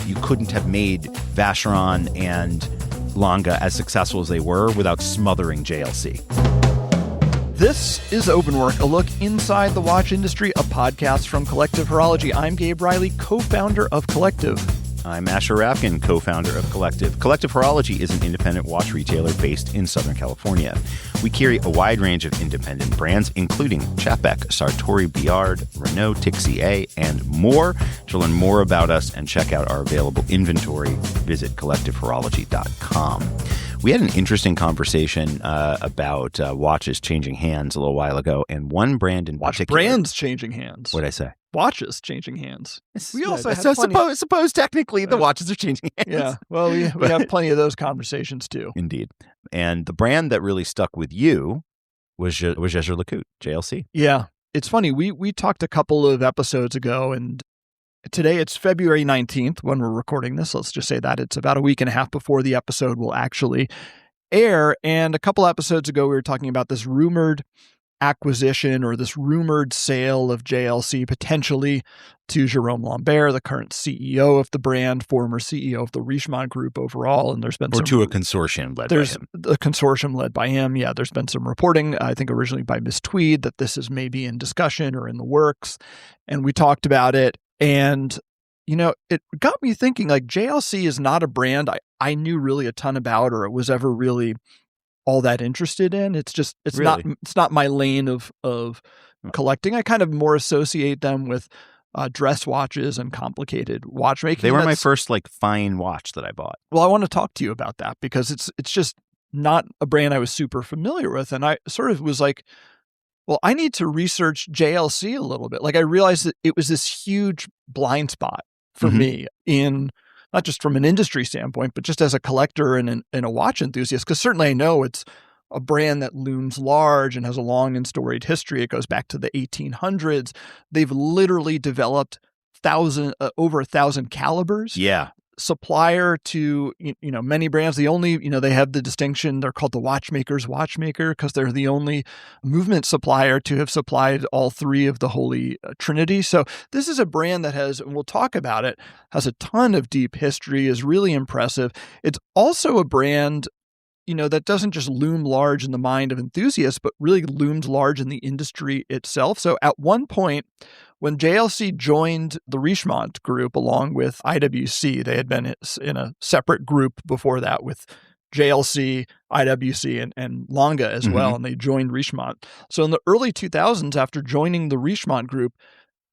you couldn't have made Vacheron and Lange as successful as they were without smothering JLC. This is Open Work, a look inside the watch industry, a podcast from Collective Horology. I'm Gabe Riley, co-founder of Collective. I'm Asher Rafkin, co-founder of Collective. Collective Horology is an independent watch retailer based in Southern California. We carry a wide range of independent brands, including Chapek, Sartori Biard, Renault, Tixier, and more. To learn more about us and check out our available inventory, visit collectivehorology.com. We had an interesting conversation about watches changing hands a little while ago, and one brand in particular. Brands changing hands. What did I say? Watches changing hands. We also have suppose technically the watches are changing hands. Yeah, well, we have plenty of those conversations too. Indeed. And the brand that really stuck with you was Jaeger LeCoultre, JLC. Yeah, it's funny. We talked a couple of episodes ago, and today it's February 19th when we're recording this. Let's just say that it's about a week and a half before the episode will actually air. And a couple episodes ago, we were talking about this rumored acquisition or this rumored sale of JLC potentially to Jerome Lambert, the current CEO of the brand, former CEO of the Richemont Group overall. And there's been to a consortium led by him. There's a consortium led by him. Yeah, there's been some reporting, I think originally by Miss Tweed, that this is maybe in discussion or in the works. And we talked about it. And, you know, it got me thinking, like, JLC is not a brand I knew really a ton about or was ever really all that interested in. It's not my lane of collecting. I kind of more associate them with dress watches and complicated watchmaking. They were my first fine watch that I bought. Well, I want to talk to you about that because it's just not a brand I was super familiar with. And I sort of was like, well, I need to research JLC a little bit. I realized that it was this huge blind spot for me in not just from an industry standpoint, but just as a collector and a watch enthusiast, because certainly I know it's a brand that looms large and has a long and storied history. It goes back to the 1800s. They've literally developed over 1,000 calibers. Yeah. Supplier to many brands. The only they have the distinction, they're called the watchmaker's watchmaker because they're the only movement supplier to have supplied all three of the Holy Trinity. So this is a brand that has, and we'll talk about it, has a ton of deep history, is really impressive. It's also a brand that doesn't just loom large in the mind of enthusiasts, but really loomed large in the industry itself. So at one point, when JLC joined the Richemont Group along with IWC, they had been in a separate group before that with JLC, IWC, and Lange as well, and they joined Richemont. So in the early 2000s, after joining the Richemont Group,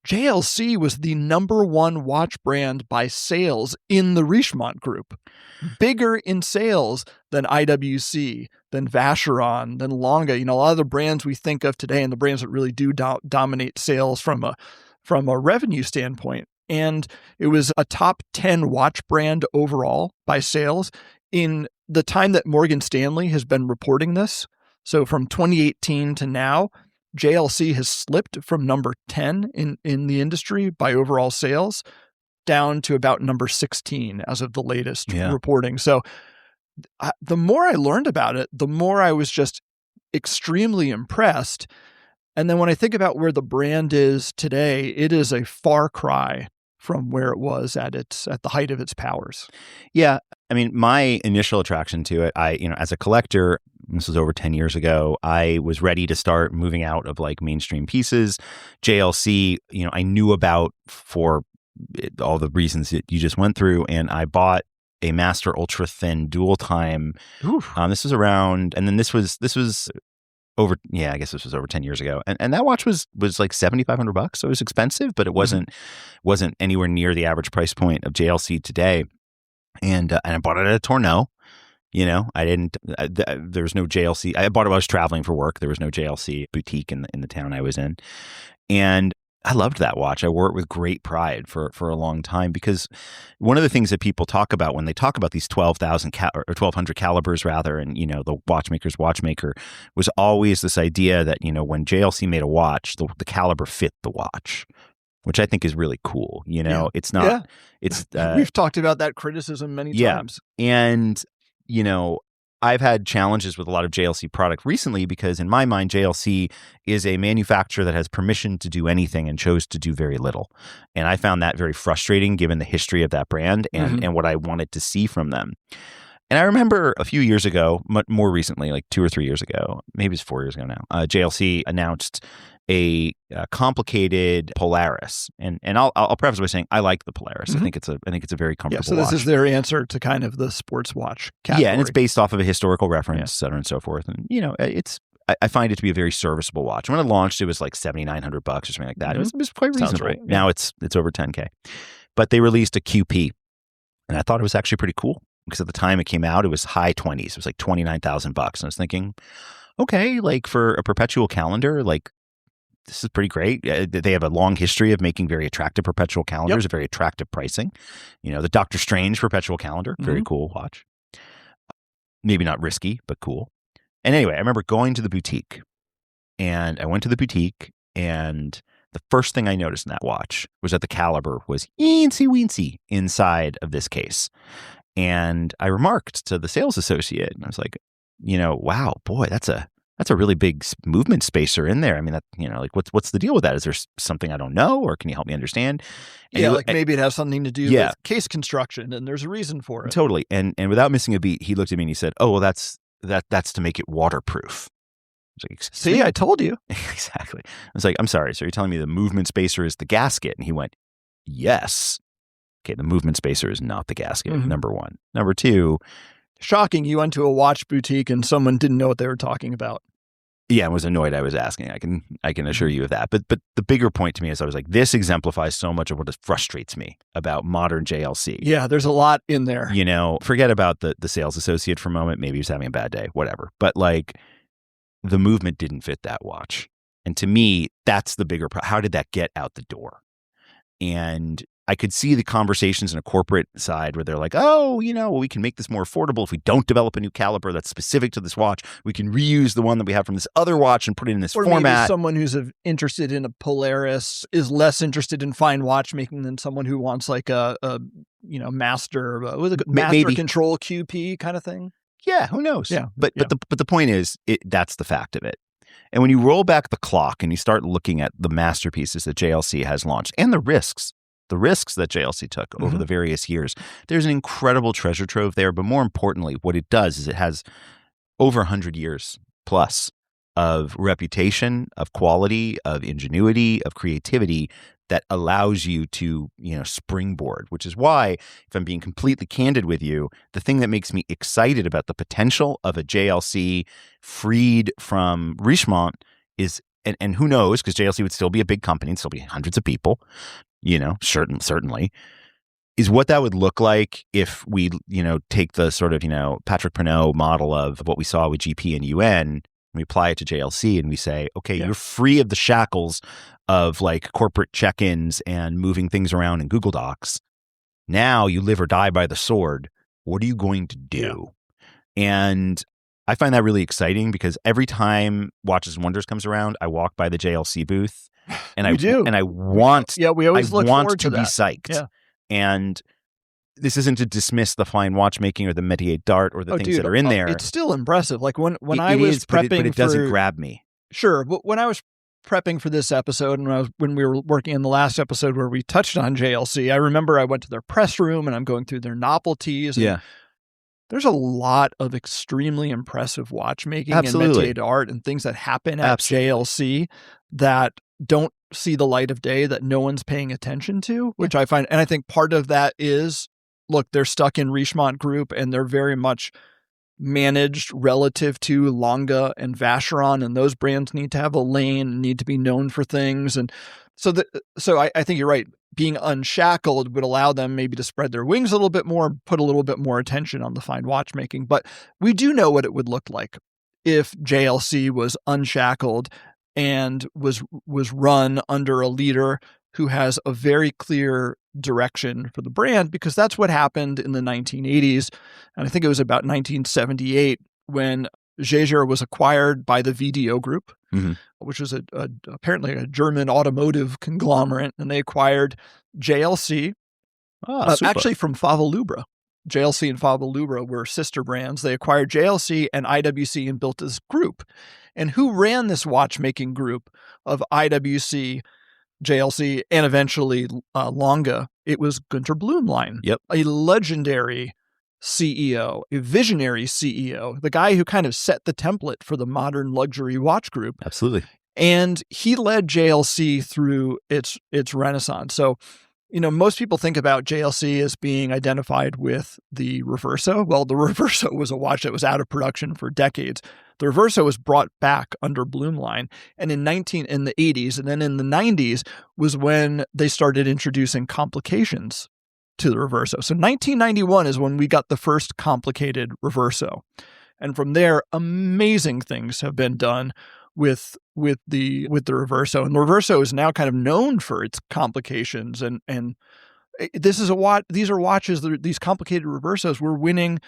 JLC was the number one watch brand by sales in the Richemont Group. Bigger in sales than IWC, than Vacheron, than Lange. A lot of the brands we think of today and the brands that really do dominate sales from a revenue standpoint. And it was a top 10 watch brand overall by sales in the time that Morgan Stanley has been reporting this. So from 2018 to now, JLC has slipped from number 10 in the industry by overall sales down to about number 16 as of the latest reporting. So the more I learned about it, the more I was just extremely impressed. And then when I think about where the brand is today, it is a far cry from where it was at the height of its powers. Yeah. I mean, my initial attraction to it, as a collector, this was over 10 years ago, I was ready to start moving out of mainstream pieces. JLC, I knew about for all the reasons that you just went through, and I bought a Master Ultra Thin dual time. This was around, and then this was over, I guess this was over 10 years ago. And that watch was like $7,500. So it was expensive, but it wasn't anywhere near the average price point of JLC today. And I bought it at a Tourneau. There was no JLC. I bought it while I was traveling for work. There was no JLC boutique in the town I was in. And I loved that watch. I wore it with great pride for a long time because one of the things that people talk about when they talk about these 12,000 or 1,200 calibers rather, and the watchmaker's watchmaker was always this idea that when JLC made a watch, the caliber fit the watch, which I think is really cool. It's not. Yeah. It's we've talked about that criticism many times. And I've had challenges with a lot of JLC product recently because in my mind, JLC is a manufacturer that has permission to do anything and chose to do very little. And I found that very frustrating given the history of that brand and what I wanted to see from them. And I remember a few years ago, more recently, like 2 or 3 years ago, maybe it's 4 years ago now, JLC announced a complicated Polaris, and I'll preface by saying I like the Polaris. I think it's a very comfortable. So this watch. is their answer to kind of the sports watch category. Yeah, and it's based off of a historical reference, et cetera and so forth. And I find it to be a very serviceable watch. When it launched, it was like $7,900 or something like that. It was quite reasonable. Right. Now it's over $10K, but they released a QP, and I thought it was actually pretty cool because at the time it came out, it was high 20s. It was like $29,000, and I was thinking, okay, like for a perpetual calendar, like. This is pretty great. They have a long history of making very attractive perpetual calendars, very attractive pricing. The Doctor Strange perpetual calendar, very cool watch. Maybe not risky, but cool. And anyway, I remember going to the boutique, and I went to the boutique, and the first thing I noticed in that watch was that the caliber was eensy-weensy inside of this case. And I remarked to the sales associate, and I was like, wow, boy, that's a really big movement spacer in there. I mean, that like what's the deal with that? Is there something I don't know, or can you help me understand? And maybe it has something to do with case construction, and there's a reason for it. Totally. And without missing a beat, he looked at me and he said, "Oh, well, that's to make it waterproof." I was like, "See, I told you." Exactly. I was like, "I'm sorry. So you're telling me the movement spacer is the gasket?" And he went, "Yes." Okay, the movement spacer is not the gasket. Number one. Number two. Shocking. You went to a watch boutique and someone didn't know what they were talking about. Yeah, I was annoyed I was asking. I can assure you of that. But the bigger point to me is I was like, this exemplifies so much of what frustrates me about modern JLC. Yeah, there's a lot in there. Forget about the sales associate for a moment. Maybe he was having a bad day, whatever. But like the movement didn't fit that watch. And to me, that's the bigger problem. How did that get out the door? And I could see the conversations in a corporate side where they're like, oh, we can make this more affordable if we don't develop a new caliber that's specific to this watch. We can reuse the one that we have from this other watch and put it in this format. Maybe someone who's interested in a Polaris is less interested in fine watchmaking than someone who wants like a master control QP kind of thing. Yeah, who knows? Yeah, but the point is, that's the fact of it. And when you roll back the clock and you start looking at the masterpieces that JLC has launched and the risks that JLC took over the various years, there's an incredible treasure trove there. But more importantly, what it does is it has over 100 years plus of reputation, of quality, of ingenuity, of creativity that allows you to, springboard, which is why, if I'm being completely candid with you, the thing that makes me excited about the potential of a JLC freed from Richemont is, and who knows, because JLC would still be a big company and still be hundreds of people, certainly, is what that would look like if we, take the sort of, Patrick Pernod model of what we saw with GP and UN, and we apply it to JLC and we say, okay, you're free of the shackles of like corporate check-ins and moving things around in Google Docs. Now you live or die by the sword. What are you going to do? Yeah. And I find that really exciting because every time Watches and Wonders comes around, I walk by the JLC booth and I want we always look forward to be psyched. Yeah. And this isn't to dismiss the fine watchmaking or the métier d'art or the things that are in there. It's still impressive. Like when I was prepping, but it doesn't grab me. Sure, but when I was prepping for this episode and when we were working in the last episode where we touched on JLC, I remember I went to their press room and I'm going through their novelties. And there's a lot of extremely impressive watchmaking and métier d'art and things that happen at JLC that don't see the light of day, that no one's paying attention to, which I find, and I think part of that is, look, they're stuck in Richemont Group and they're very much managed relative to Lange and Vacheron, and those brands need to have a lane, need to be known for things. And so I think you're right. Being unshackled would allow them maybe to spread their wings a little bit more, put a little bit more attention on the fine watchmaking. But we do know what it would look like if JLC was unshackled and was run under a leader who has a very clear direction for the brand, because that's what happened in the 1980s. And I think it was about 1978 when Jaeger was acquired by the VDO Group, which was apparently a German automotive conglomerate, and they acquired JLC, actually from Favalubra. JLC and Fable Lubra were sister brands. They acquired JLC and IWC and built this group. And who ran this watchmaking group of IWC, JLC, and eventually Lange? It was Gunter Blumlein, Yep. a legendary CEO, a visionary CEO, the guy who kind of set the template for the modern luxury watch group. Absolutely. And he led JLC through its renaissance. So, most people think about JLC as being identified with the Reverso. Well, the Reverso was a watch that was out of production for decades. The Reverso was brought back under Blumlein, and in the 80s, and then in the 90s was when they started introducing complications to the Reverso. So 1991 is when we got the first complicated Reverso. And from there, amazing things have been done with the Reverso. And the Reverso is now kind of known for its complications. And this is these are watches, these complicated Reversos were winning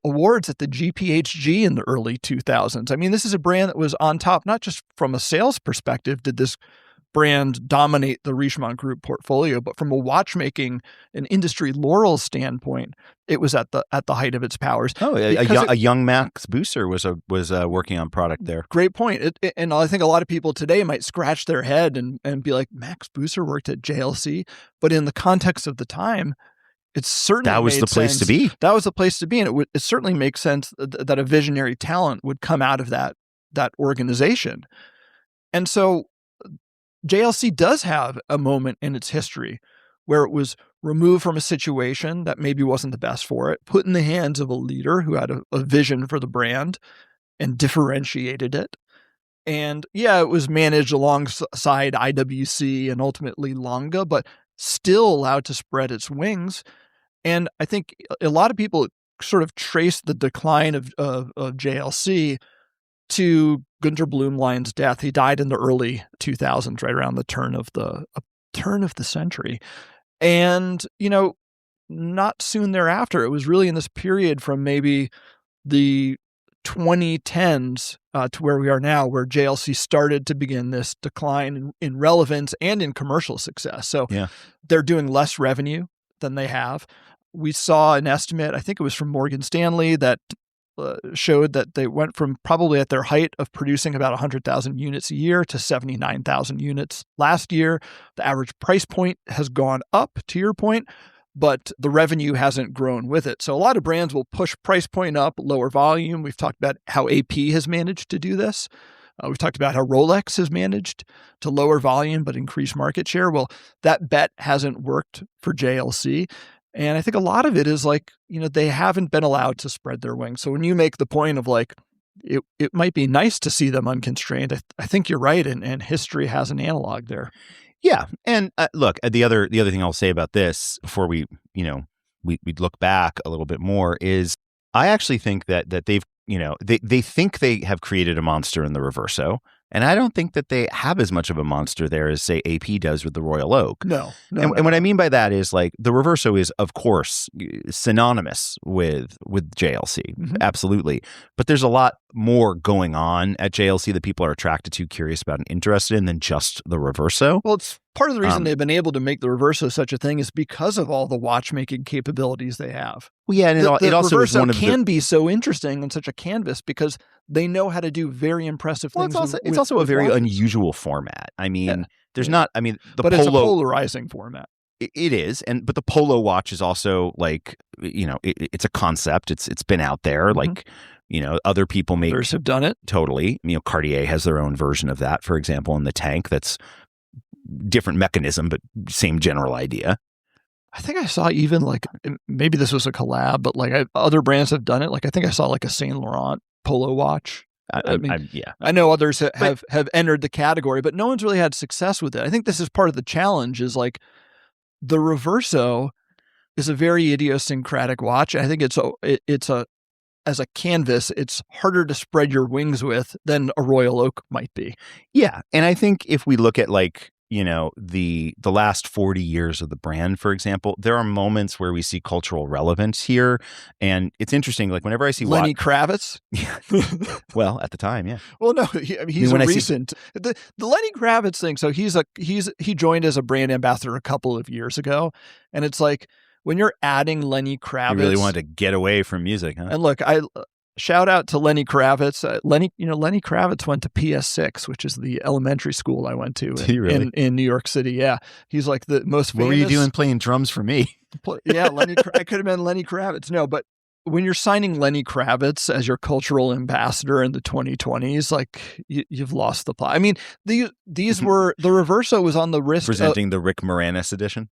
awards at the GPHG in the early 2000s. I mean, this is a brand that was on top, not just from a sales perspective, did this brand dominate the Richemont Group portfolio, but from a watchmaking and industry laurel standpoint, it was at the height of its powers. Oh, a young Max Busser was working on product there. Great point. And I think a lot of people today might scratch their head and be like, Max Busser worked at JLC, but in the context of the time, it certainly that was the place to be. That was the place to be, and it certainly makes sense that a visionary talent would come out of that organization. And so JLC does have a moment in its history where it was removed from a situation that maybe wasn't the best for it, put in the hands of a leader who had a vision for the brand and differentiated it. And yeah, it was managed alongside IWC and ultimately Lange, but still allowed to spread its wings. And I think a lot of people sort of trace the decline of JLC to Gunter Blumlein's death. He died in the early 2000s, right around the turn of the century. And, not soon thereafter, it was really in this period from maybe the 2010s to where we are now, where JLC started to begin this decline in relevance and in commercial success. So they're doing less revenue than they have. We saw an estimate, I think it was from Morgan Stanley, that showed that they went from probably at their height of producing about 100,000 units a year to 79,000 units last year. The average price point has gone up, to your point, but the revenue hasn't grown with it. So a lot of brands will push price point up, lower volume. We've talked about how AP has managed to do this. We've talked about how Rolex has managed to lower volume but increase market share. Well, that bet hasn't worked for JLC. And I think a lot of it is they haven't been allowed to spread their wings. So when you make the point of it might be nice to see them unconstrained, I think you're right. And history has an analog there. Yeah. And look, the other thing I'll say about this before we look back a little bit more is I actually think that they've, they think they have created a monster in the Reverso. And I don't think that they have as much of a monster there as, say, AP does with the Royal Oak. No. And what I mean by that is the Reverso is, of course, synonymous with JLC. Mm-hmm. Absolutely. But there's a lot more going on at JLC that people are attracted to, curious about, and interested in than just the Reverso. Well, it's part of the reason they've been able to make the Reverso such a thing is because of all the watchmaking capabilities they have. Well, yeah, and it also Reverso is one of can be so interesting on such a canvas because they know how to do very impressive things. It's also a very unusual format. I mean, there's not. I mean, but it's a polarizing format. It is, but the Polo watch is also it's a concept. It's been out there. Mm-hmm. Other people make others have done it. Totally. Cartier has their own version of that, for example, in the tank. That's different mechanism, but same general idea. I think I saw even maybe this was a collab, but other brands have done it. I think I saw a Saint Laurent Polo watch. I know others have entered the category, but no one's really had success with it. I think this is part of the challenge is the Reverso is a very idiosyncratic watch. I think as a canvas, it's harder to spread your wings with than a Royal Oak might be. Yeah. And I think if we look at the last 40 years of the brand, for example, there are moments where we see cultural relevance here. And it's interesting, whenever I see Lenny Kravitz. Well, at the time, yeah. Well, no, he's recent. The Lenny Kravitz thing. So he joined as a brand ambassador a couple of years ago. And it's when you're adding Lenny Kravitz, You really wanted to get away from music, huh? and look, I shout out to Lenny Kravitz. Lenny Kravitz went to PS6, which is the elementary school I went to in New York City. Yeah, he's like the most famous. What were you doing playing drums for me? Yeah, I could have been Lenny Kravitz. No, but when you're signing Lenny Kravitz as your cultural ambassador in the 2020s, like you've lost the plot. I mean, these were the Reverso was on the wrist presenting the Rick Moranis edition.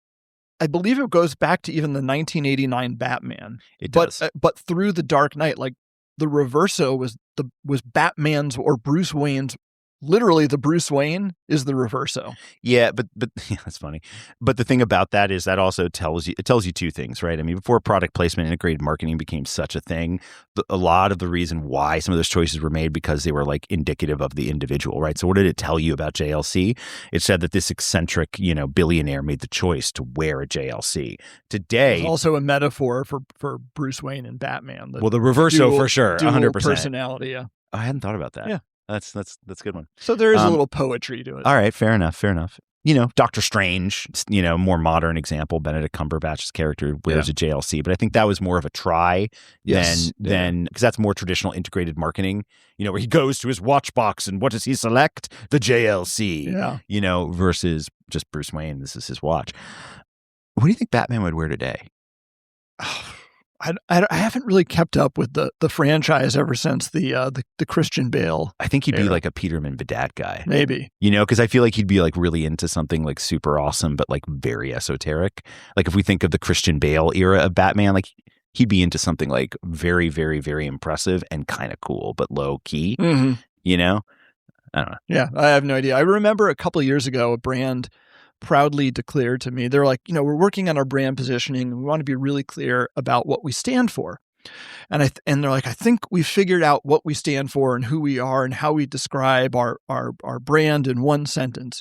I believe it goes back to even the 1989 Batman. It does, but through the Dark Knight, like the Reverso was Batman's or Bruce Wayne's. Literally, the Bruce Wayne is the Reverso. Yeah, but yeah, that's funny. But the thing about that is that also tells you two things, right? I mean, before product placement, integrated marketing became such a thing, a lot of the reason why some of those choices were made because they were like indicative of the individual, right? So what did it tell you about JLC? It said that this eccentric, billionaire made the choice to wear a JLC. Today, it's also a metaphor for Bruce Wayne and Batman. The Reverso for sure, 100%. Personality, yeah. I hadn't thought about that. Yeah. That's a good one. So there is a little poetry to it. All right, fair enough. Doctor Strange, more modern example, Benedict Cumberbatch's character wears a JLC, but I think that was more of a try than because that's more traditional integrated marketing, where he goes to his watch box and what does he select? The JLC, versus just Bruce Wayne. This is his watch. What do you think Batman would wear today? I haven't really kept up with the franchise ever since the Christian Bale. I think he'd be like a Peterman Bedat guy. Maybe. Because I feel like he'd be like really into something like super awesome, but like very esoteric. Like if we think of the Christian Bale era of Batman, like he'd be into something like very, very, very impressive and kind of cool, but low key, Mm-hmm. I don't know. Yeah, I have no idea. I remember a couple of years ago, a brand proudly declared to me, they're like, we're working on our brand positioning and we want to be really clear about what we stand for. And they're like, I think we've figured out what we stand for and who we are and how we describe our brand in one sentence.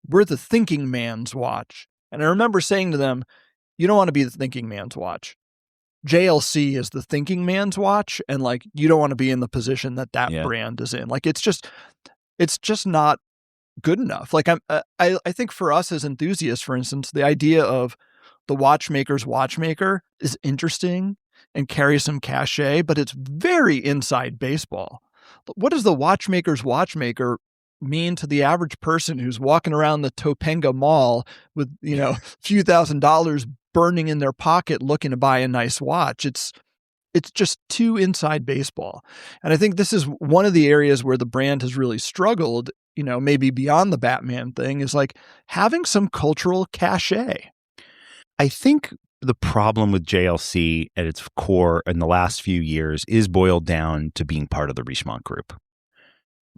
We're the thinking man's watch. And I remember saying to them, you don't want to be the thinking man's watch. JLC is the thinking man's watch. And like, you don't want to be in the position that brand is in. Like, it's just not good enough. Like I think for us as enthusiasts, for instance, the idea of the watchmaker's watchmaker is interesting and carries some cachet, but it's very inside baseball. What does the watchmaker's watchmaker mean to the average person who's walking around the Topanga Mall with, a few $1,000s burning in their pocket looking to buy a nice watch? It's just too inside baseball. And I think this is one of the areas where the brand has really struggled, maybe beyond the Batman thing, is like having some cultural cachet. I think the problem with JLC at its core in the last few years is boiled down to being part of the Richemont Group.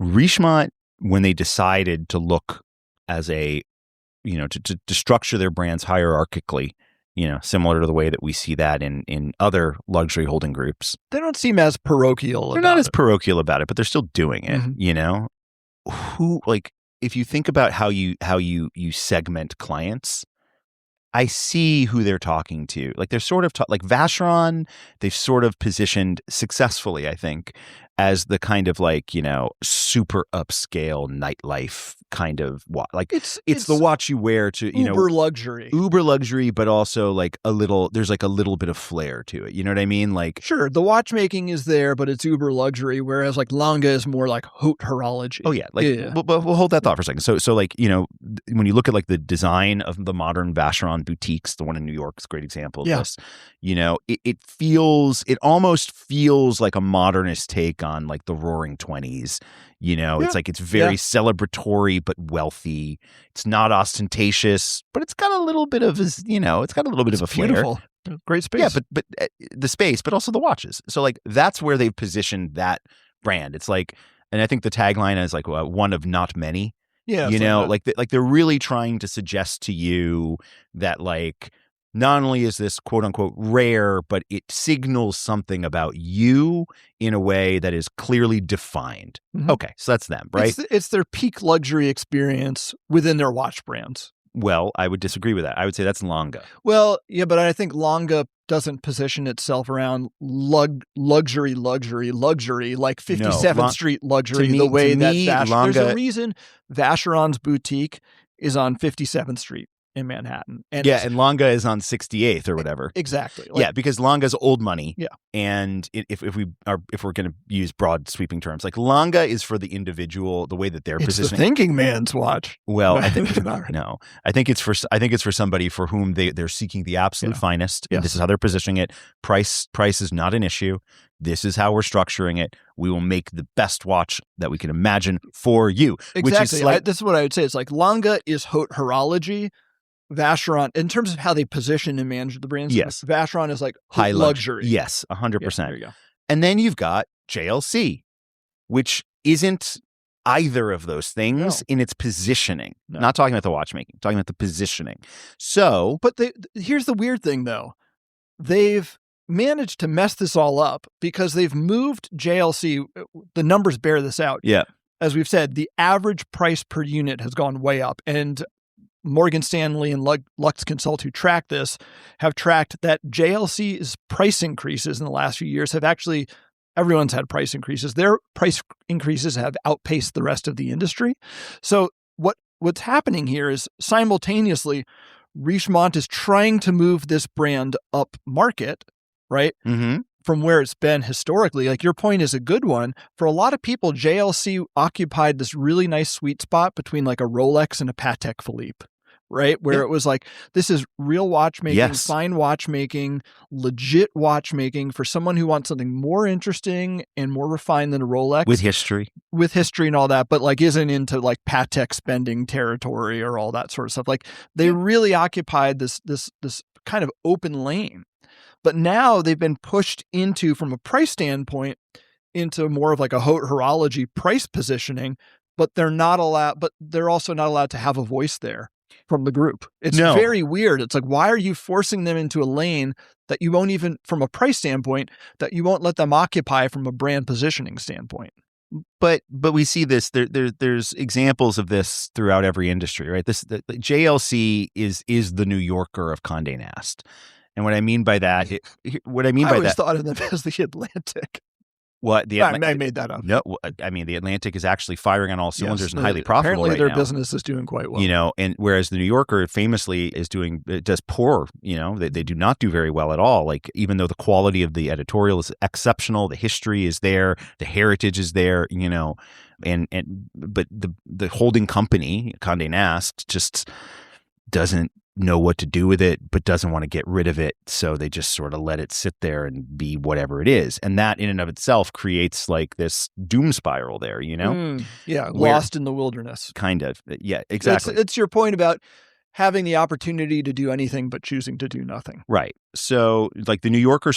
Richemont, when they decided to look as a, to structure their brands hierarchically, similar to the way that we see that in other luxury holding groups. They don't seem as parochial. They're not as parochial about it, but they're still doing it, Who, like, if you think about how you segment clients, I see who they're talking to. Like they're sort of like Vacheron, they've sort of positioned successfully, I think, as the kind of like, super upscale nightlife kind of watch. Like it's the watch you wear to, uber luxury, but also like there's like a little bit of flair to it. You know what I mean? Like, sure, the watchmaking is there, but it's uber luxury, whereas like Lange is more like haute horology. Oh yeah. Like, but we'll hold that thought for a second. So like, when you look at like the design of the modern Vacheron boutiques, the one in New York is a great example of this, it almost feels like a modernist take on like the Roaring 20s. It's like it's very celebratory but wealthy. It's not ostentatious, but it's got a little bit of a flair. Beautiful. Great space. Yeah, but the space, but also the watches. So like that's where they've positioned that brand. It's like, and I think the tagline is like one of not many. Yeah, like they're really trying to suggest to you that like not only is this quote unquote rare, but it signals something about you in a way that is clearly defined. Mm-hmm. Okay, so that's them, right? It's their peak luxury experience within their watch brands. Well, I would disagree with that. I would say that's Lange. Well, yeah, but I think Lange doesn't position itself around luxury, like 57th Street luxury, the way that Vacheron. There's a reason Vacheron's boutique is on 57th Street in Manhattan. And and Lange is on 68th or whatever. Exactly. Because Lange's old money. Yeah. And if we're going to use broad sweeping terms, like Lange is for the individual, the way that they're positioning. It's the thinking man's watch. Well, I think no. I think it's for somebody for whom they're seeking the absolute finest. Yes. And this is how they're positioning it. Price is not an issue. This is how we're structuring it. We will make the best watch that we can imagine for you. Exactly. Which is this is what I would say. It's like Lange is haute horology. Vacheron, in terms of how they position and manage the brands, yes. Vacheron is like high luxury. Yes, 100%. Yeah, there you go. And then you've got JLC, which isn't either of those things in its positioning. No. Not talking about the watchmaking, talking about the positioning. So, but here's the weird thing, though. They've managed to mess this all up because they've moved JLC. The numbers bear this out. Yeah. As we've said, the average price per unit has gone way up. And Morgan Stanley and Lux Consult, who track this, have tracked that JLC's price increases in the last few years have actually, everyone's had price increases. Their price increases have outpaced the rest of the industry. So what's happening here is simultaneously, Richemont is trying to move this brand up market, right? Mm-hmm. From where it's been historically. Like your point is a good one. For a lot of people, JLC occupied this really nice sweet spot between like a Rolex and a Patek Philippe, right? Where it was like, this is real watchmaking, fine watchmaking, legit watchmaking for someone who wants something more interesting and more refined than a Rolex. With history and all that, but like isn't into like Patek spending territory or all that sort of stuff. Like they really occupied this kind of open lane. But now they've been pushed into, from a price standpoint, into more of like a haute horology price positioning, but they're also not allowed to have a voice there from the group. It's very weird. It's like, why are you forcing them into a lane that you won't even, from a price standpoint, that you won't let them occupy from a brand positioning standpoint? But we see this. There's examples of this throughout every industry, right? The JLC is the New Yorker of Condé Nast. And what I mean by that, I always thought of them as the Atlantic. What I made that up. No, I mean the Atlantic is actually firing on all cylinders and highly profitable apparently right their now. business is doing quite well. And whereas the New Yorker famously does poor. They do not do very well at all. Like even though the quality of the editorial is exceptional, the history is there, the heritage is there. But the holding company Condé Nast just doesn't know what to do with it, but doesn't want to get rid of it. So they just sort of let it sit there and be whatever it is. And that in and of itself creates like this doom spiral there, lost in the wilderness. Kind of. Yeah, exactly. It's your point about having the opportunity to do anything but choosing to do nothing. Right. So like the New Yorker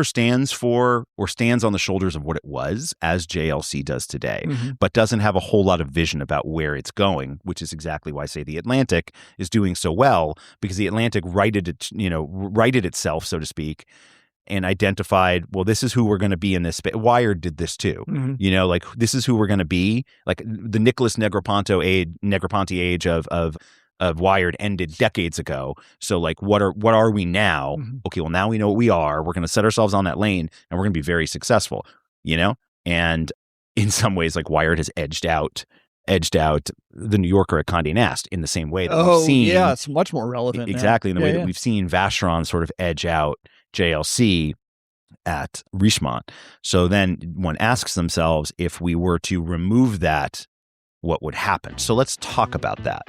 stands for or stands on the shoulders of what it was, as JLC does today, but doesn't have a whole lot of vision about where it's going, which is exactly why, say, the Atlantic is doing so well, because the Atlantic righted itself, so to speak, and identified, well, this is who we're going to be in this space. Wired did this too. Like this is who we're going to be. Like the Nicholas Negroponte age of Wired ended decades ago. So like, what are we now? Okay, well, now we know what we are. We're going to set ourselves on that lane and we're going to be very successful, And in some ways, like Wired has edged out the New Yorker at Condé Nast in the same way that we've seen. Yeah, it's much more relevant. Exactly. In the way that we've seen Vacheron sort of edge out JLC at Richemont. So then one asks themselves, if we were to remove that, what would happen? So let's talk about that.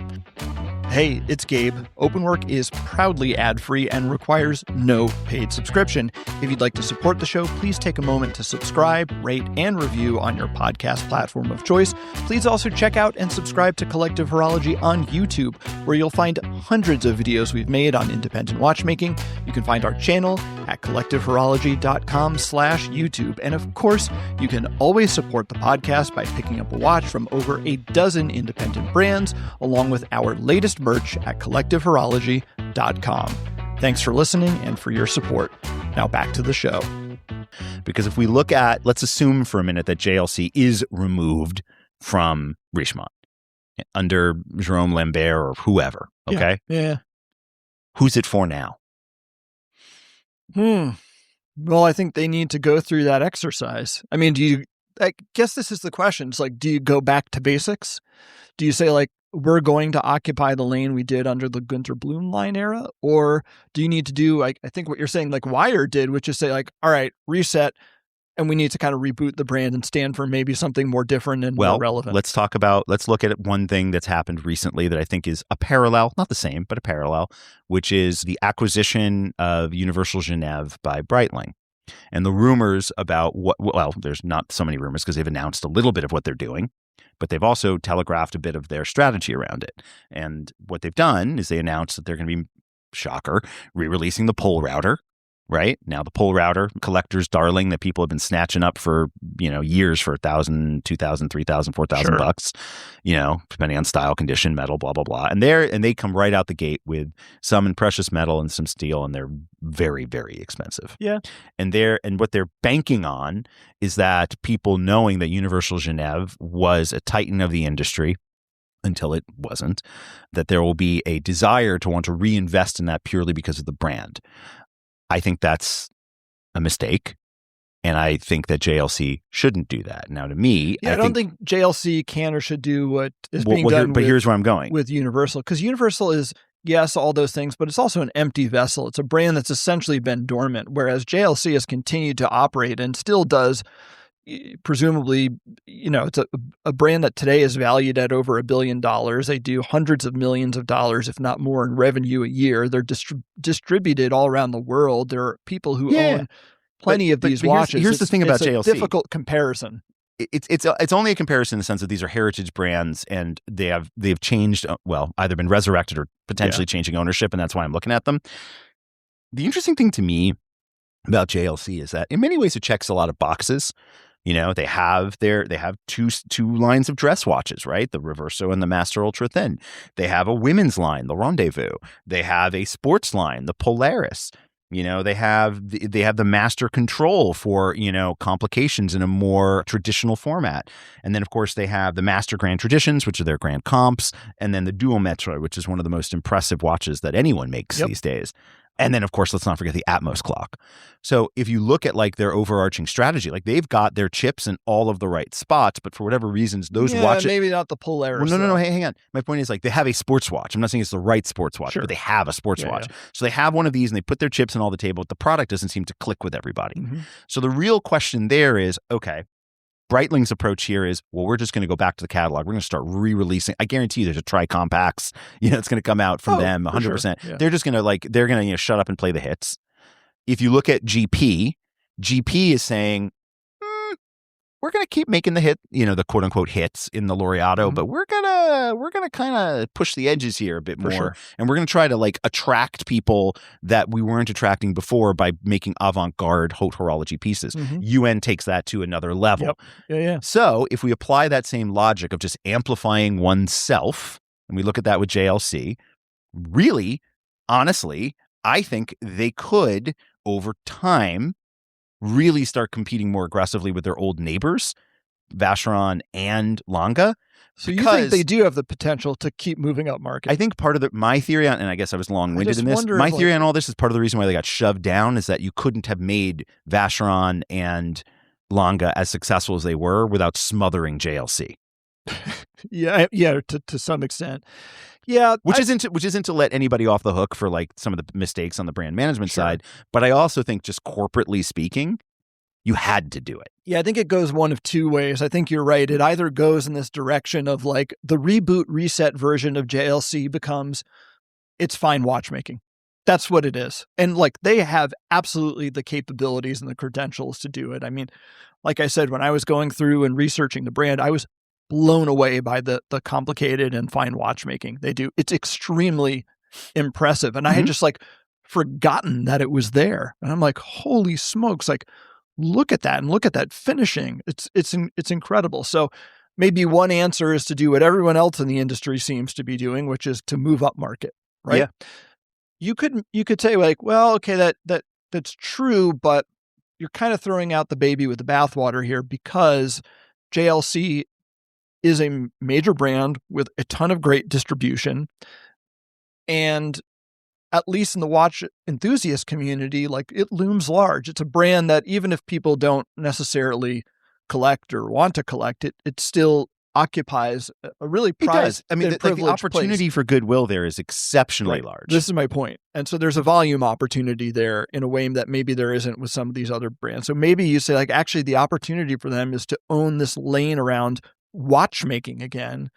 Hey, it's Gabe. Openwork is proudly ad-free and requires no paid subscription. If you'd like to support the show, please take a moment to subscribe, rate, and review on your podcast platform of choice. Please also check out and subscribe to Collective Horology on YouTube, where you'll find hundreds of videos we've made on independent watchmaking. You can find our channel at collectivehorology.com/YouTube. And of course, you can always support the podcast by picking up a watch from over a dozen independent brands, along with our latest merch at collectivehorology.com. Thanks for listening and for your support. Now back to the show. Because if we look at, let's assume for a minute that JLC is removed from Richemont under Jerome Lambert or whoever, okay? Yeah. Who's it for now? Well, I think they need to go through that exercise. I mean, I guess this is the question. It's like, do you go back to basics? Do you say like, we're going to occupy the lane we did under the Gunter Blumlein era? Or do you need to do, like, I think what you're saying, like Wire did, which is say like, all right, reset, and we need to kind of reboot the brand and stand for maybe something more different and more relevant? Let's look at one thing that's happened recently that I think is a parallel, not the same, but a parallel, which is the acquisition of Universal Genève by Breitling. And the rumors about there's not so many rumors because they've announced a little bit of what they're doing, but they've also telegraphed a bit of their strategy around it. And what they've done is they announced that they're going to be, shocker, re-releasing the pole router. Right now, the pole router, collector's darling that people have been snatching up for years for $1,000, $2,000, $3,000, $4,000, depending on style, condition, metal, blah blah blah. And they come right out the gate with some in precious metal and some steel, and they're very, very expensive. Yeah, and what they're banking on is that people knowing that Universal Genève was a titan of the industry until it wasn't, that there will be a desire to want to reinvest in that purely because of the brand. I think that's a mistake, and I think that JLC shouldn't do that. Now, to me, I don't think JLC can or should do what is being done. But here's where I'm going with Universal, because Universal is, yes, all those things, but it's also an empty vessel. It's a brand that's essentially been dormant, whereas JLC has continued to operate and still does. Presumably, it's a brand that today is valued at over $1 billion. They do hundreds of millions of dollars, if not more, in revenue a year. They're distributed all around the world. There are people who own plenty of these watches. Here's the thing about JLC. It's a difficult comparison. It's only a comparison in the sense that these are heritage brands and they've changed, either been resurrected or potentially changing ownership, and that's why I'm looking at them. The interesting thing to me about JLC is that in many ways it checks a lot of boxes. They have two lines of dress watches, right? The Reverso and the Master Ultra Thin. They have a women's line, the Rendezvous. They have a sports line, the Polaris. They have the Master Control for, complications in a more traditional format. And then, of course, they have the Master Grand Traditions, which are their Grand Comps, and then the Duo Metre, which is one of the most impressive watches that anyone makes these days. And then, of course, let's not forget the Atmos clock. So if you look at like their overarching strategy, like they've got their chips in all of the right spots, but for whatever reasons, those watches... maybe not the Polaris. Well, no, hey, hang on. My point is like they have a sports watch. I'm not saying it's the right sports watch, but they have a sports watch. Yeah. So they have one of these and they put their chips in all the table, but the product doesn't seem to click with everybody. Mm-hmm. So the real question there is, okay, Breitling's approach here is, we're just going to go back to the catalog. We're going to start re-releasing. I guarantee you there's a Tri-Compacts, it's going to come out from them 100%. Sure. Yeah. They're just going to they're going to shut up and play the hits. If you look at GP is saying, we're going to keep making the hit, the quote unquote hits in the Laureato, but we're going to kind of push the edges here a bit more. Sure. And we're going to try to attract people that we weren't attracting before by making avant-garde haute horology pieces. Mm-hmm. UN takes that to another level. Yep. Yeah. So if we apply that same logic of just amplifying oneself, and we look at that with JLC, really, honestly, I think they could, over time, really start competing more aggressively with their old neighbors, Vacheron and Lange. So you think they do have the potential to keep moving up market? I think part of my theory on, and I guess I was long-winded in this, my theory on all this is part of the reason why they got shoved down is that you couldn't have made Vacheron and Lange as successful as they were without smothering JLC. Yeah, to some extent. Yeah, which isn't to let anybody off the hook for some of the mistakes on the brand management side, but I also think just corporately speaking, you had to do it. Yeah, I think it goes one of two ways. I think you're right. It either goes in this direction of the reboot reset version of JLC becomes it's fine watchmaking. That's what it is. And they have absolutely the capabilities and the credentials to do it. I mean, like I said, when I was going through and researching the brand, I was blown away by the complicated and fine watchmaking they do. It's extremely impressive. And I had just forgotten that it was there. And I'm like, holy smokes, look at that and look at that finishing. It's incredible. So maybe one answer is to do what everyone else in the industry seems to be doing, which is to move up market, right? Yeah. You could say well, okay, that's true, but you're kind of throwing out the baby with the bathwater here because JLC is a major brand with a ton of great distribution. And at least in the watch enthusiast community, it looms large. It's a brand that even if people don't necessarily collect or want to collect it, it's still occupies a really It does. prized I mean, and the privileged opportunity place. for goodwill there is exceptionally Right. large. This is my point. And so there's a volume opportunity there in a way that maybe there isn't with some of these other brands. So maybe you say, like, actually the opportunity for them is to own this lane around watchmaking again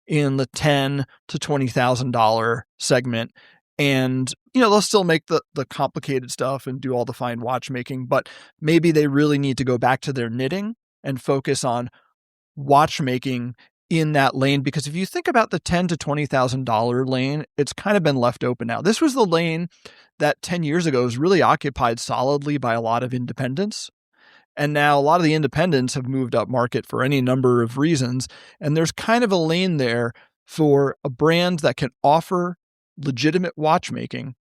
in the $10,000 to $20,000 segment. And, they'll still make the complicated stuff and do all the fine watchmaking, but maybe they really need to go back to their knitting and focus on watchmaking in that lane. Because if you think about the $10,000 to $20,000 lane, it's kind of been left open now. This was the lane that 10 years ago was really occupied solidly by a lot of independents. And now a lot of the independents have moved up market for any number of reasons. And there's kind of a lane there for a brand that can offer legitimate watchmaking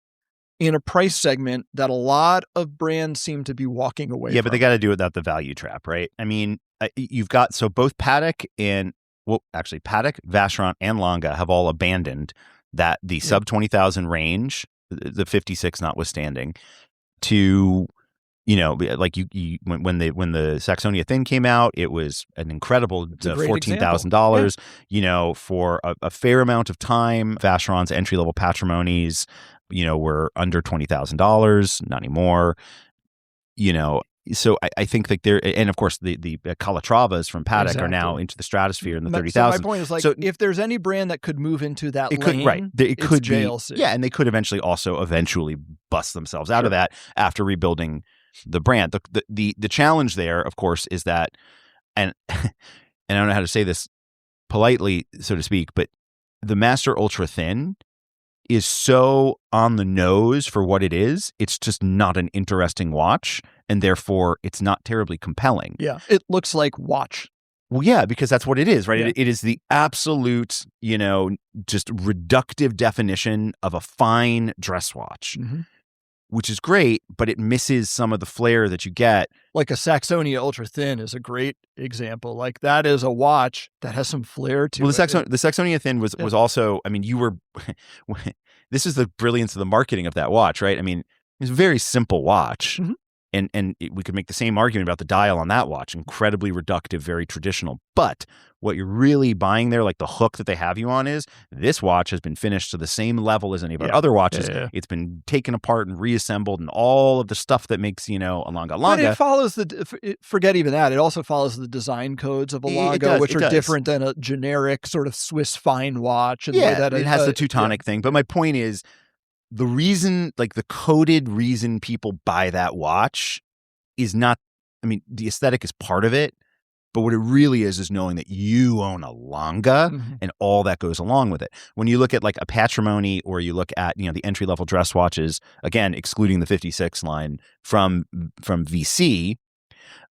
in a price segment that a lot of brands seem to be walking away from. Yeah, but they got to do it without the value trap, right? I mean, you've got, so both Patek, Vacheron, and Lange have all abandoned the sub 20,000 range, the 56 notwithstanding, to, like when the Saxonia Thin came out, it was an incredible $14,000. For a fair amount of time, Vacheron's entry-level patrimonies, were under $20,000, not anymore. So I think like there, and of course the Calatravas from Patek are now into the stratosphere in the 30,000. So my point is, like, if there's any brand that could move into that lane, it could be JLC. Yeah, and they could eventually bust themselves out of that after rebuilding the brand. The challenge there, of course, is that, and I don't know how to say this politely, so to speak, but the Master Ultra Thin is so on the nose for what it is. It's just not an interesting watch, and therefore it's not terribly compelling. Yeah, it looks like watch. Well, yeah, because that's what it is, right? Yeah. It is the absolute, just reductive definition of a fine dress watch, which is great, but it misses some of the flair that you get. Like a Saxonia Ultra Thin is a great example. Like, that is a watch that has some flair to it. Well, the Saxonia Thin was also, I mean, this is the brilliance of the marketing of that watch, right? I mean, it's a very simple watch. And we could make the same argument about the dial on that watch. Incredibly reductive, very traditional. But what you're really buying there, like the hook that they have you on, is this watch has been finished to the same level as any of our other watches. Yeah. It's been taken apart and reassembled and all of the stuff that makes, a Lange. But it follows forget even that. It also follows the design codes of a Lange, which are different than a generic sort of Swiss fine watch. And it has the Teutonic thing. But my point is, the reason, like the coded reason people buy that watch is not, I mean, the aesthetic is part of it, but what it really is knowing that you own a Lange and all that goes along with it. When you look at like a Patrimony, or you look at, the entry-level dress watches, again, excluding the 56 line from VC,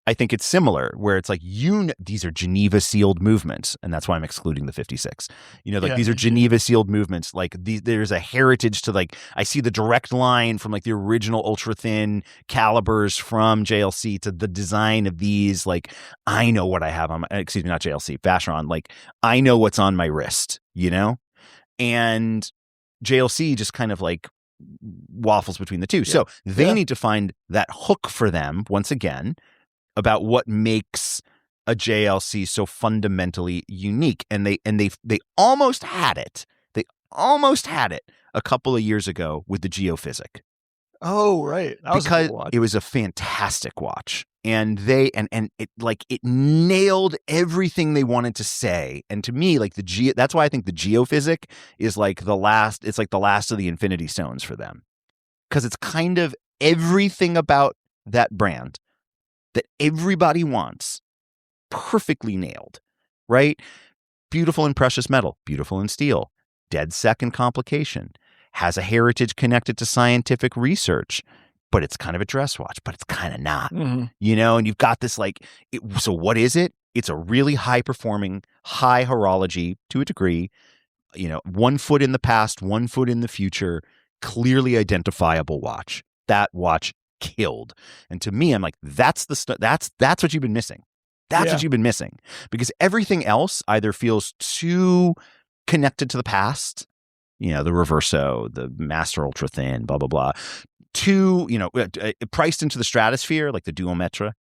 I think it's similar, where it's like, these are Geneva sealed movements, and that's why I'm excluding the 56. These are Geneva sealed movements. Like, there's a heritage to, like, I see the direct line from like the original ultra thin calibers from JLC to the design of these. Like, I know what I have on my, excuse me, not JLC, Vacheron. Like, I know what's on my wrist, and JLC just kind of like waffles between the two. Yeah. So they need to find that hook for them once again, about what makes a JLC so fundamentally unique. And they almost had it. They almost had it a couple of years ago with the Geophysic. Oh, right. That was because a cool watch. It was a fantastic watch. And it nailed everything they wanted to say. And to me, like that's why I think the Geophysic is like it's like the last of the Infinity Stones for them. Because it's kind of everything about that brand that everybody wants, perfectly nailed, right? Beautiful in precious metal, beautiful in steel, dead second complication, has a heritage connected to scientific research, but it's kind of a dress watch, but it's kind of not, and you've got this so what is it? It's a really high performing, high horology to a degree, 1 foot in the past, 1 foot in the future, clearly identifiable watch. That watch killed. And to me, I'm like, that's what you've been missing. That's what you've been missing, because everything else either feels too connected to the past, the Reverso, the Master Ultra Thin, blah, blah, blah, too, priced into the stratosphere, like the Duometra,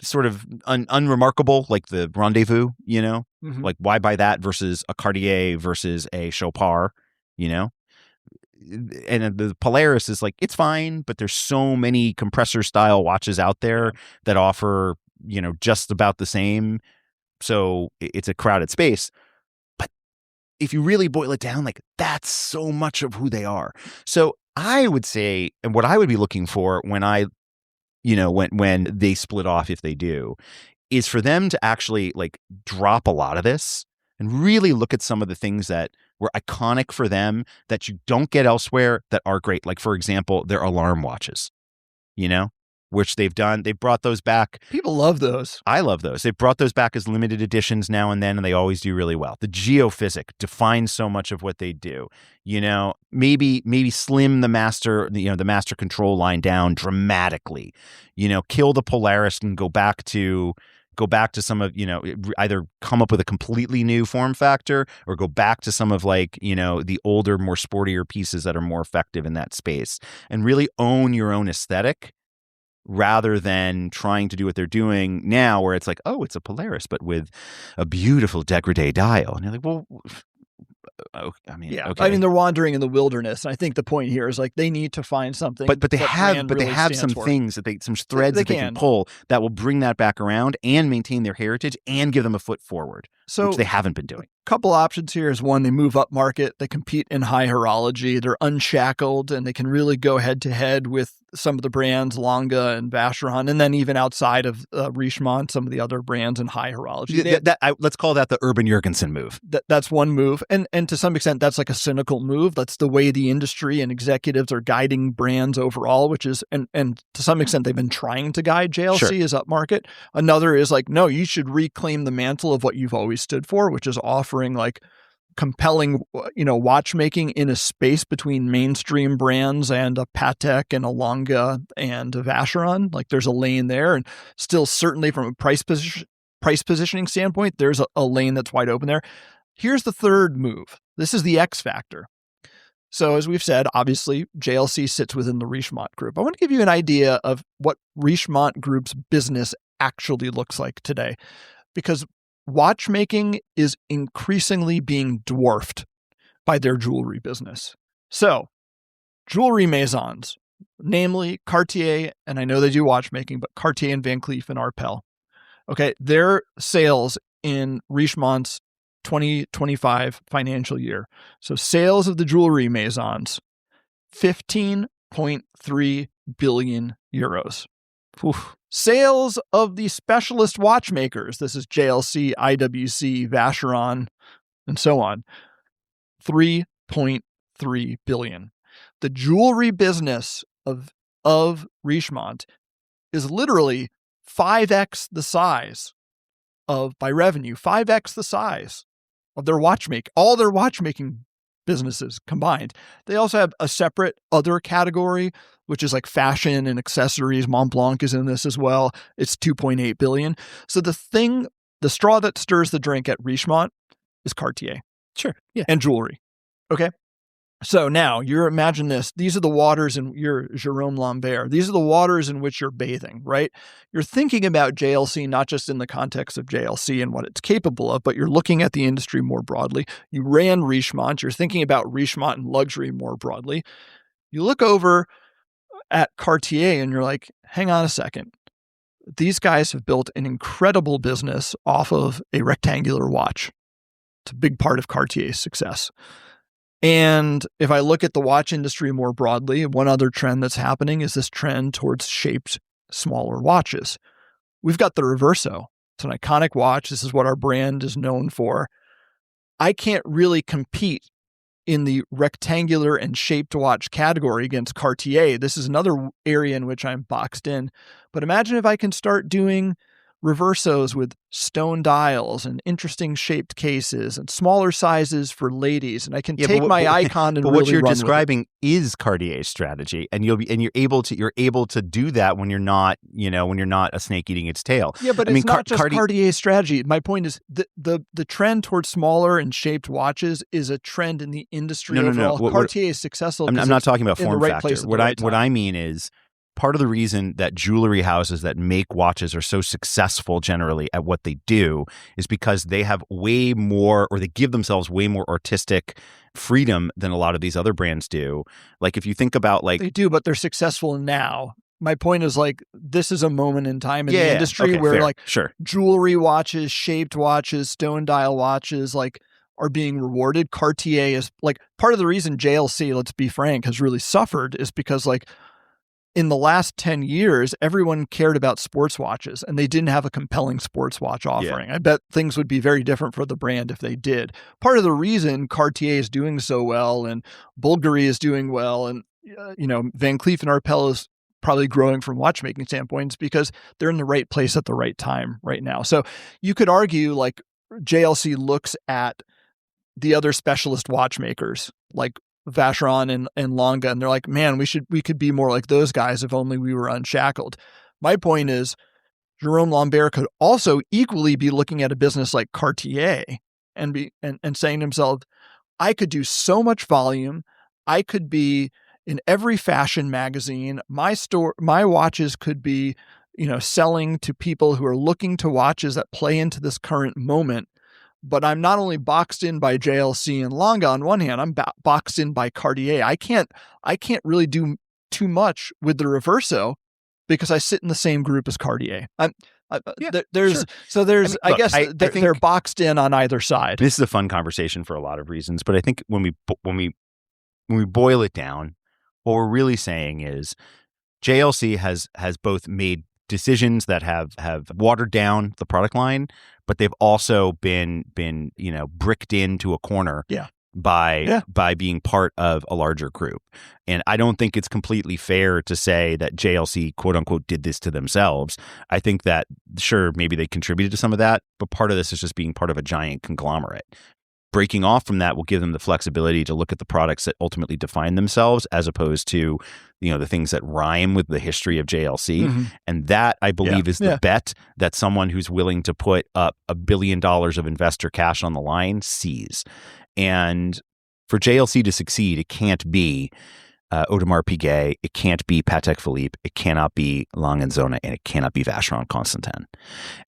sort of unremarkable, like the Rendezvous, Mm-hmm. like why buy that versus a Cartier versus a Chopard, and the Polaris is like, it's fine, but there's so many compressor style watches out there that offer, just about the same. So it's a crowded space. But if you really boil it down, like that's so much of who they are. So I would say, and what I would be looking for when when they split off, if they do, is for them to actually like drop a lot of this and really look at some of the things that were iconic for them that you don't get elsewhere that are great. Like, for example, their alarm watches, which they've done. They've brought those back. People love those. I love those. They've brought those back as limited editions now and then, and they always do really well. The Geophysic defines so much of what they do. Maybe slim the master, the master control line down dramatically. Kill the Polaris and go back to some of, either come up with a completely new form factor or go back to some of like, the older, more sportier pieces that are more effective in that space, and really own your own aesthetic rather than trying to do what they're doing now, where it's like, oh, it's a Polaris, but with a beautiful degradé dial. And you're like, well, okay. They're wandering in the wilderness. And I think the point here is like they need to find something. But they have some things some threads that they can pull that will bring that back around and maintain their heritage and give them a foot forward, which they haven't been doing. Couple options here is one, they move up market, they compete in high horology, they're unshackled, and they can really go head to head with some of the brands, Lange and Vacheron, and then even outside of Richemont, some of the other brands in high horology. Let's call that the Urban Jurgensen move. That's one move. And to some extent, that's like a cynical move. That's the way the industry and executives are guiding brands overall, which is, and to some extent, they've been trying to guide JLC as upmarket. Another is like, no, you should reclaim the mantle of what you've always stood for, which is offering like compelling, watchmaking in a space between mainstream brands and a Patek and a Lange and a Vacheron. Like there's a lane there, and still certainly from a price positioning standpoint, there's a lane that's wide open there. Here's the third move. This is the X factor. So as we've said, obviously JLC sits within the Richemont Group. I want to give you an idea of what Richemont Group's business actually looks like today, because watchmaking is increasingly being dwarfed by their jewelry business. So, jewelry maisons, namely Cartier, and I know they do watchmaking, but Cartier and Van Cleef and Arpels. Okay, their sales in Richemont's 2025 financial year. So, sales of the jewelry maisons, 15.3 billion euros. Oof. Sales of the specialist watchmakers, this is JLC, IWC, Vacheron, and so on, 3.3 billion. The jewelry business of Richemont is literally 5x the size by revenue, 5x the size of their all their watchmaking businesses combined. They also have a separate other category, which is like fashion and accessories. Montblanc is in this as well. It's 2.8 billion. So the straw that stirs the drink at Richemont is Cartier. Sure. Yeah. And jewelry. Okay. So now imagine this. These are the waters in your Jerome Lambert. These are the waters in which you're bathing, right? You're thinking about JLC, not just in the context of JLC and what it's capable of, but you're looking at the industry more broadly. You ran Richemont. You're thinking about Richemont and luxury more broadly. You look over at Cartier and you're like, hang on a second. These guys have built an incredible business off of a rectangular watch. It's a big part of Cartier's success. And if I look at the watch industry more broadly, one other trend that's happening is this trend towards shaped, smaller watches. We've got the Reverso. It's an iconic watch. This is what our brand is known for. I can't really compete in the rectangular and shaped watch category against Cartier. This is another area in which I'm boxed in. But imagine if I can start doing Reversos with stone dials and interesting shaped cases and smaller sizes for ladies, and I can take my icon and but really what you're run describing with is Cartier's strategy, and you're able to do that when you're not a snake eating its tail. Yeah, but it's not just Cartier's strategy. My point is the trend towards smaller and shaped watches is a trend in the industry overall. Cartier is successful. I'm not talking about form right factor. place What I mean is part of the reason that jewelry houses that make watches are so successful generally at what they do is because they have way more, or they give themselves way more artistic freedom than a lot of these other brands do. Like if you think about like... They do, but they're successful now. My point is like, this is a moment in time in the industry okay, where fair. like Sure. jewelry watches, shaped watches, stone dial watches, like are being rewarded. Cartier is like part of the reason JLC, let's be frank, has really suffered is because like in the last 10 years, everyone cared about sports watches and they didn't have a compelling sports watch offering. I bet things would be very different for the brand if they did. Part of the reason Cartier is doing so well and Bulgari is doing well and, Van Cleef and Arpels is probably growing from watchmaking standpoints because they're in the right place at the right time right now. So you could argue like JLC looks at the other specialist watchmakers like Vacheron and Lange, and they're like, man, we could be more like those guys if only we were unshackled. My point is Jerome Lambert could also equally be looking at a business like Cartier and saying to himself, I could do so much volume. I could be in every fashion magazine. My watches could be, selling to people who are looking to watches that play into this current moment. But I'm not only boxed in by JLC and Lange on one hand, I'm boxed in by Cartier. I can't really do too much with the Reverso because I sit in the same group as Cartier. I think they're boxed in on either side. This is a fun conversation for a lot of reasons, but I think when we boil it down, what we're really saying is JLC has both made decisions that have watered down the product line, but they've also been bricked into a corner by being part of a larger group. And I don't think it's completely fair to say that JLC quote unquote did this to themselves. I think that sure, maybe they contributed to some of that, but part of this is just being part of a giant conglomerate. Breaking off from that will give them the flexibility to look at the products that ultimately define themselves as opposed to, the things that rhyme with the history of JLC. Mm-hmm. And that, I believe, is the bet that someone who's willing to put up $1 billion of investor cash on the line sees. And for JLC to succeed, it can't be Audemars Piguet, it can't be Patek Philippe, it cannot be Lange & Söhne, and it cannot be Vacheron Constantin.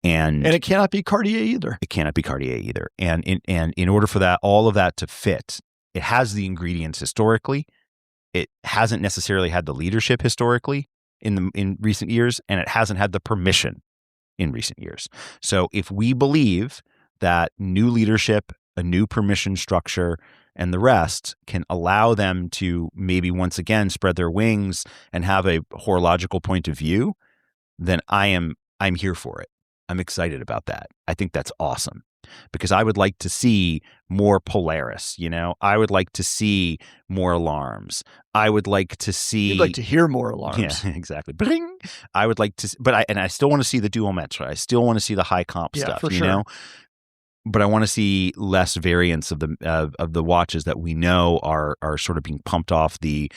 And it cannot be Cartier either. It cannot be Cartier either. And in order for all of that to fit, it has the ingredients historically. It hasn't necessarily had the leadership historically in recent years, and it hasn't had the permission in recent years. So if we believe that new leadership, a new permission structure, and the rest can allow them to maybe once again spread their wings and have a horological point of view, then I'm here for it. I'm excited about that. I think that's awesome because I would like to see more Polaris, I would like to see more alarms. I would like to see... You'd like to hear more alarms. Yeah, exactly. Bring! I would like to... I still want to see the dual metre. I still want to see the high comp stuff, for sure. But I want to see less variants of the watches that we know are sort of being pumped off the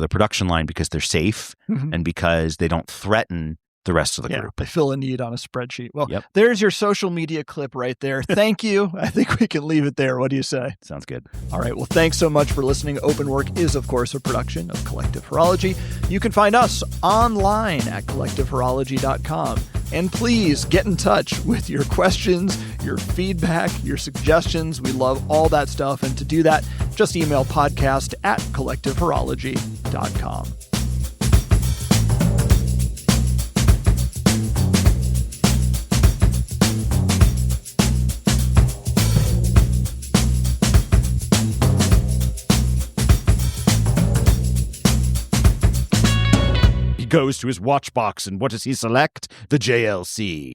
production line because they're safe and because they don't threaten the rest of the group. They fill a need on a spreadsheet. Well, There's your social media clip right there. Thank you. I think we can leave it there. What do you say? Sounds good. All right. Well, thanks so much for listening. Open Work is, of course, a production of Collective Horology. You can find us online at collectivehorology.com. And please get in touch with your questions, your feedback, your suggestions. We love all that stuff. And to do that, just email podcast@collectivehorology.com. Goes to his watch box, and what does he select? The JLC.